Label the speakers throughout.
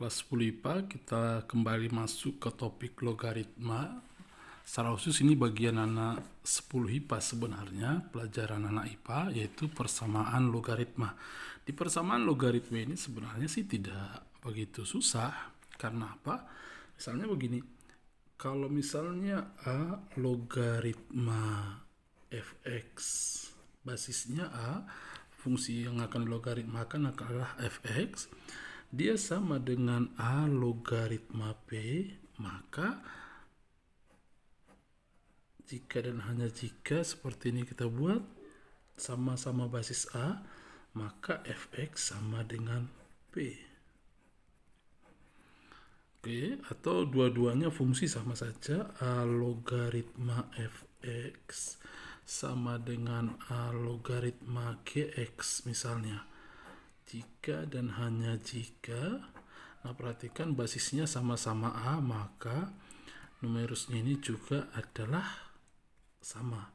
Speaker 1: Kelas 10 IPA kita kembali masuk ke topik logaritma. Secara khusus ini bagian anak 10 IPA sebenarnya, pelajaran anak IPA yaitu persamaan logaritma. Di persamaan logaritma ini sebenarnya sih tidak begitu susah. Karena apa? Misalnya begini, kalau misalnya A logaritma fx, basisnya A, fungsi yang akan dilogaritmakan adalah fx, dia sama dengan A logaritma P, maka jika dan hanya jika seperti ini kita buat sama-sama basis A, maka fx sama dengan P. Oke, atau dua-duanya fungsi sama saja, A logaritma fx sama dengan A logaritma gx misalnya. Jika dan hanya jika, nah perhatikan basisnya sama-sama A, maka numerusnya ini juga adalah sama,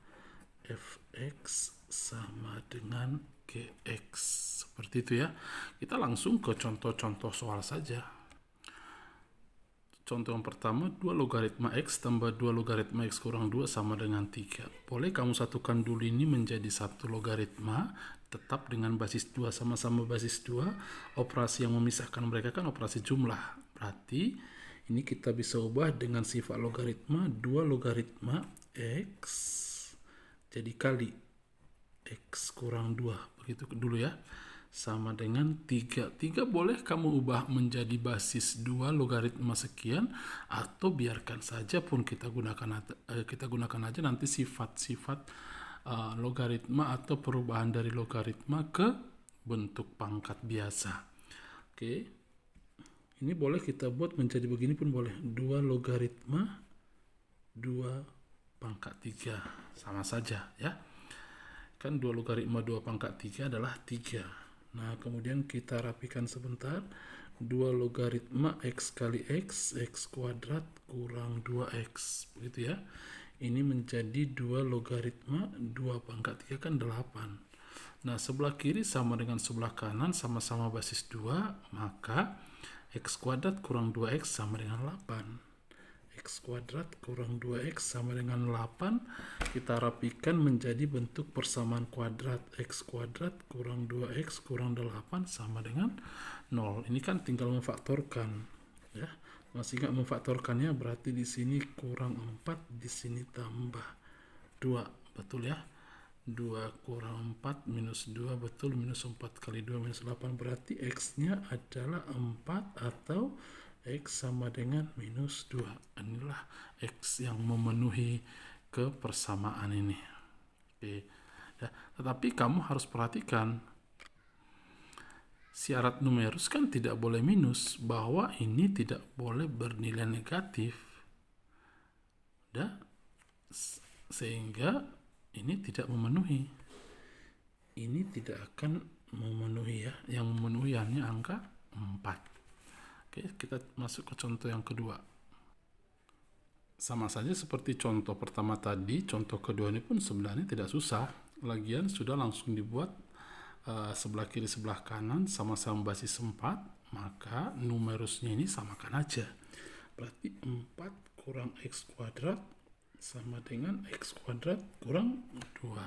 Speaker 1: fx sama dengan gx. Seperti itu ya. Kita langsung ke contoh-contoh soal saja. Contoh yang pertama, 2 logaritma x tambah 2 logaritma x kurang 2 sama dengan 3. Boleh kamu satukan dulu ini menjadi satu logaritma, tetap dengan basis 2, sama-sama basis 2. Operasi yang memisahkan mereka kan operasi jumlah. Berarti ini kita bisa ubah dengan sifat logaritma, 2 logaritma x jadi kali x kurang 2. Begitu dulu ya. Sama dengan 3. 3 boleh kamu ubah menjadi basis 2 logaritma sekian, atau biarkan saja pun kita gunakan aja nanti sifat-sifat logaritma atau perubahan dari logaritma ke bentuk pangkat biasa. Oke. Ini boleh kita buat menjadi begini pun boleh. 2 logaritma 2 pangkat 3. Sama saja ya. Kan 2 logaritma 2 pangkat 3 adalah 3. Nah, kemudian kita rapikan sebentar. 2 logaritma x kali x kuadrat kurang 2x. Begitu ya. Ini menjadi 2 logaritma 2 pangkat 3 kan 8. Nah, sebelah kiri sama dengan sebelah kanan, sama-sama basis 2, maka x kuadrat kurang 2x sama dengan 8. X kuadrat kurang 2x sama dengan 8. Kita rapikan menjadi bentuk persamaan kuadrat. X kuadrat kurang 2x kurang 8 sama dengan 0. Ini kan tinggal memfaktorkan ya. Masih ingat memfaktorkannya, berarti di sini kurang 4, di sini tambah 2. Betul ya? 2 kurang 4 minus 2, betul, minus 4 kali 2 minus 8, berarti x-nya adalah 4 atau x sama dengan minus 2. Inilah x yang memenuhi kepersamaan ini. Oke. Ya, tetapi kamu harus perhatikan syarat numerus kan tidak boleh minus, bahwa ini tidak boleh bernilai negatif. Sehingga ini tidak memenuhi. Ini tidak akan memenuhi ya. Yang memenuhi hanya angka 4. Oke, kita masuk ke contoh yang kedua. Sama saja seperti contoh pertama tadi, contoh kedua ini pun sebenarnya tidak susah. Lagian sudah langsung dibuat sebelah kiri sebelah kanan sama-sama basis 4, maka numerusnya ini samakan aja. Berarti 4 kurang x kuadrat sama dengan x kuadrat kurang 2.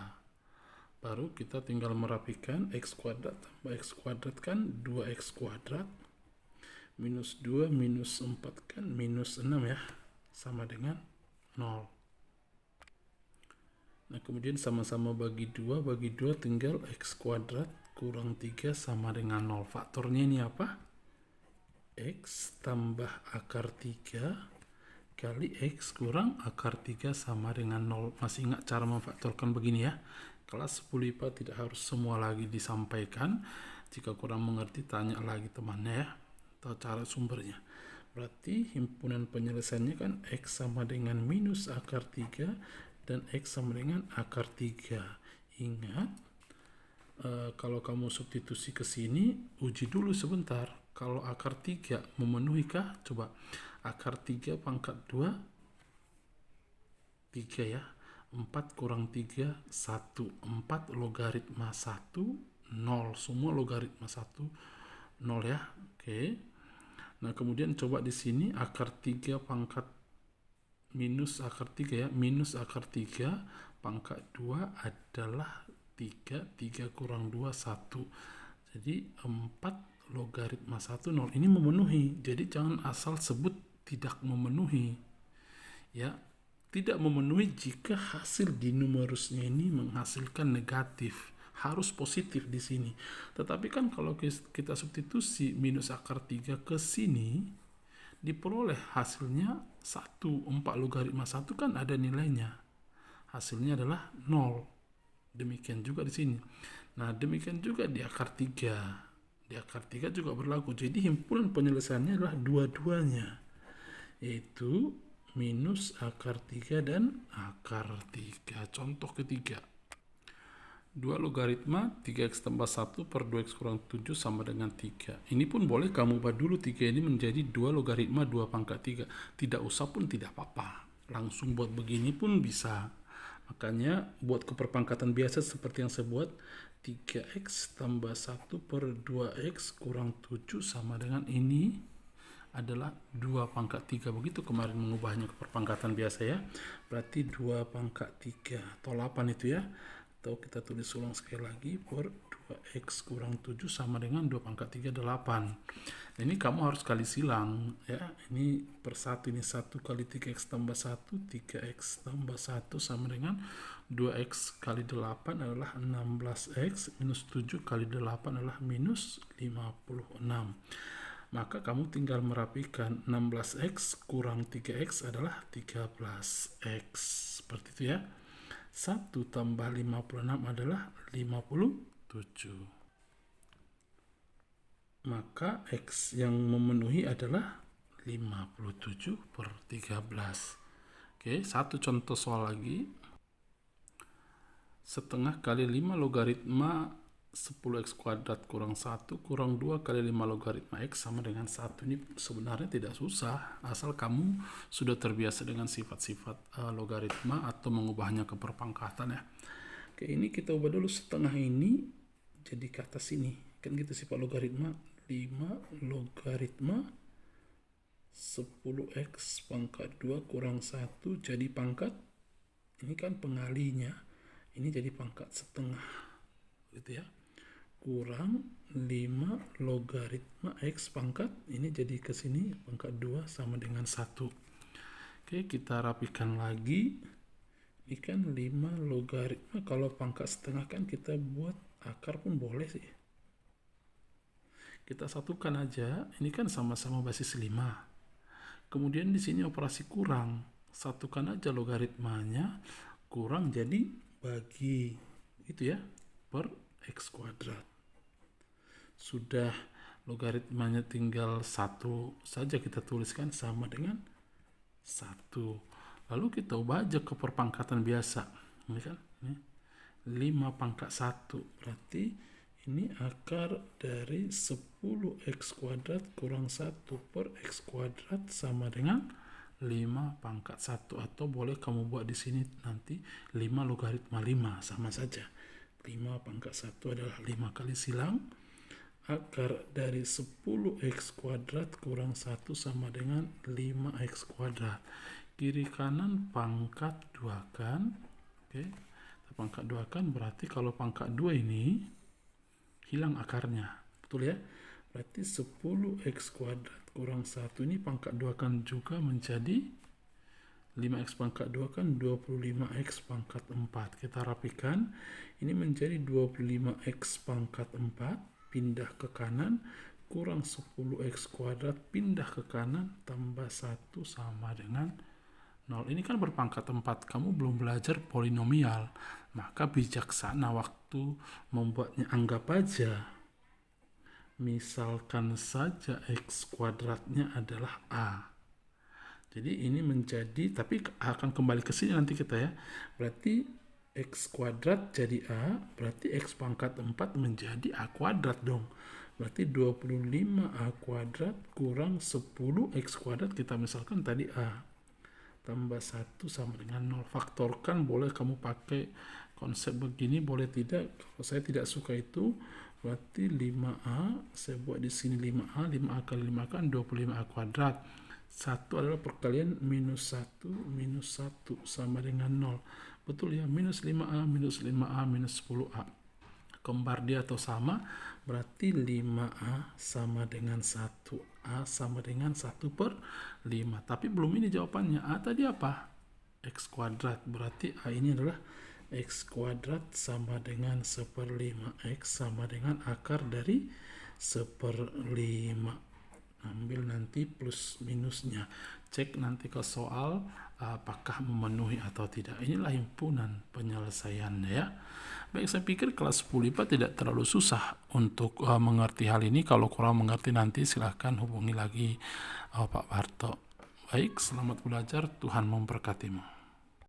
Speaker 1: Baru kita tinggal merapikan x kuadrat tambah x kuadrat kan 2x kuadrat. Minus 2 minus 4 kan minus 6 ya. Sama dengan 0. Nah, kemudian sama-sama bagi 2. Bagi 2 tinggal x kuadrat kurang 3 sama dengan 0. Faktornya ini apa? X tambah akar 3 kali x kurang akar 3 sama dengan 0. Masih ingat cara memfaktorkan begini ya? Kelas 10 IPA tidak harus semua lagi disampaikan. Jika kurang mengerti, tanya lagi temannya ya, atau cara sumbernya. Berarti himpunan penyelesaiannya kan x sama dengan minus akar 3 dan x sama dengan akar 3. Ingat, kalau kamu substitusi ke sini, uji dulu sebentar. Kalau akar 3 memenuhikah? Coba akar 3 pangkat 2 3 ya. 4 kurang 3 1. 4 logaritma 1 0. Semua logaritma 1 0 ya. Oke. Nah, kemudian coba di sini akar 3 pangkat minus akar 3 ya, minus akar 3 pangkat 2 adalah 3, 3 kurang 2, 1. Jadi 4 logaritma 1, 0. Ini memenuhi, jadi jangan asal sebut tidak memenuhi. Ya, tidak memenuhi jika hasil di numerusnya ini menghasilkan negatif. Harus positif di sini. Tetapi kan kalau kita substitusi minus akar 3 ke sini, diperoleh hasilnya 1. 4 logaritma 1 kan ada nilainya. Hasilnya adalah 0. Demikian juga di sini. Nah, demikian juga di akar 3. Di akar 3 juga berlaku. Jadi himpunan penyelesaiannya adalah dua-duanya, yaitu minus akar 3 dan akar 3. Contoh ketiga. 2 logaritma 3x tambah 1 per 2x kurang 7 sama dengan 3. Ini pun boleh kamu ubah dulu 3 ini menjadi 2 logaritma 2 pangkat 3. Tidak usah pun tidak apa-apa. Langsung buat begini pun bisa. Makanya buat keperpangkatan biasa seperti yang saya buat, 3x tambah 1 per 2x kurang 7 sama dengan ini adalah 2 pangkat 3. Begitu kemarin mengubahnya ke perpangkatan biasa ya. Berarti 2 pangkat 3 atau 8 itu ya. Atau kita tulis ulang sekali lagi, per 2x kurang 7 sama dengan 2 pangkat 3, 8. Nah, ini kamu harus kali silang ya. Ini per 1, ini 1 kali 3x tambah 1, 3x tambah 1 sama dengan 2x kali 8 adalah 16x, minus 7 kali 8 adalah minus 56. Maka kamu tinggal merapikan 16x kurang 3x adalah 13x. Seperti itu ya. 1 tambah 56 adalah 57. Maka X yang memenuhi adalah 57 per 13. Oke, satu contoh soal lagi. Setengah kali 5 logaritma 10x kuadrat kurang 1 kurang 2 kali 5 logaritma X sama dengan 1. Ini sebenarnya tidak susah, asal kamu sudah terbiasa dengan sifat-sifat logaritma atau mengubahnya ke perpangkatan ya. Oke, ini kita ubah dulu setengah ini jadi ke atas sini. Kan gitu sifat logaritma, 5 logaritma 10x pangkat 2 kurang 1 jadi pangkat. Ini kan pengalinya, ini jadi pangkat setengah gitu ya, kurang 5 logaritma x pangkat, ini jadi ke sini pangkat 2 sama dengan 1. Oke, kita rapikan lagi. Ini kan 5 logaritma, kalau pangkat setengah kan kita buat akar pun boleh sih. Kita satukan aja, ini kan sama-sama basis 5. Kemudian di sini operasi kurang, satukan aja logaritmanya, kurang jadi bagi itu ya, per x kuadrat. Sudah logaritmanya tinggal 1 saja kita tuliskan sama dengan 1. Lalu kita ubah aja ke perpangkatan biasa. Ini kan, ini 5 pangkat 1. Berarti ini akar dari 10x kuadrat kurang 1 per x kuadrat sama dengan 5 pangkat 1. Atau boleh kamu buat di sini nanti 5 logaritma 5, sama saja. 5 pangkat 1 adalah 5 kali silang akar dari 10x kuadrat kurang 1 sama dengan 5x kuadrat. Kiri kanan pangkat 2 kan. Oke, pangkat 2 kan berarti kalau pangkat 2 ini hilang akarnya. Betul ya? Berarti 10x kuadrat kurang 1 ini pangkat 2 kan juga menjadi 5x pangkat 2 kan 25x pangkat 4. Kita rapikan. Ini menjadi 25x pangkat 4 pindah ke kanan kurang 10x kuadrat pindah ke kanan tambah 1 sama dengan 0. Ini kan berpangkat 4. Kamu belum belajar polinomial. Maka bijaksana waktu membuatnya anggap aja. Misalkan saja x kuadratnya adalah A. Jadi ini menjadi, tapi akan kembali ke sini nanti kita ya. Berarti x kuadrat jadi A, berarti x pangkat 4 menjadi A kuadrat dong. Berarti 25A kuadrat kurang 10x kuadrat, kita misalkan tadi A. Tambah 1 sama dengan 0. Faktorkan boleh kamu pakai konsep begini, boleh tidak. Kalau saya tidak suka itu, Berarti 5A, saya buat di sini 5A, 5A kali 5A kan 25A kuadrat. 1 adalah perkalian minus 1 sama dengan 0. Betul ya, minus 5A minus 5A minus 10A. Kembar dia atau sama, berarti 5A sama dengan 1A sama dengan 1/5. Tapi belum ini jawabannya. A tadi apa? X kuadrat. Berarti A ini adalah X kuadrat sama dengan 1/5. X sama dengan akar dari 1/5. Ambil nanti plus minusnya. Cek nanti ke soal apakah memenuhi atau tidak. Inilah himpunan penyelesaiannya ya. Baik, saya pikir kelas 10 IPA tidak terlalu susah untuk mengerti hal ini. Kalau kurang mengerti nanti silahkan hubungi lagi Pak Barto. Baik, selamat belajar. Tuhan memberkatimu.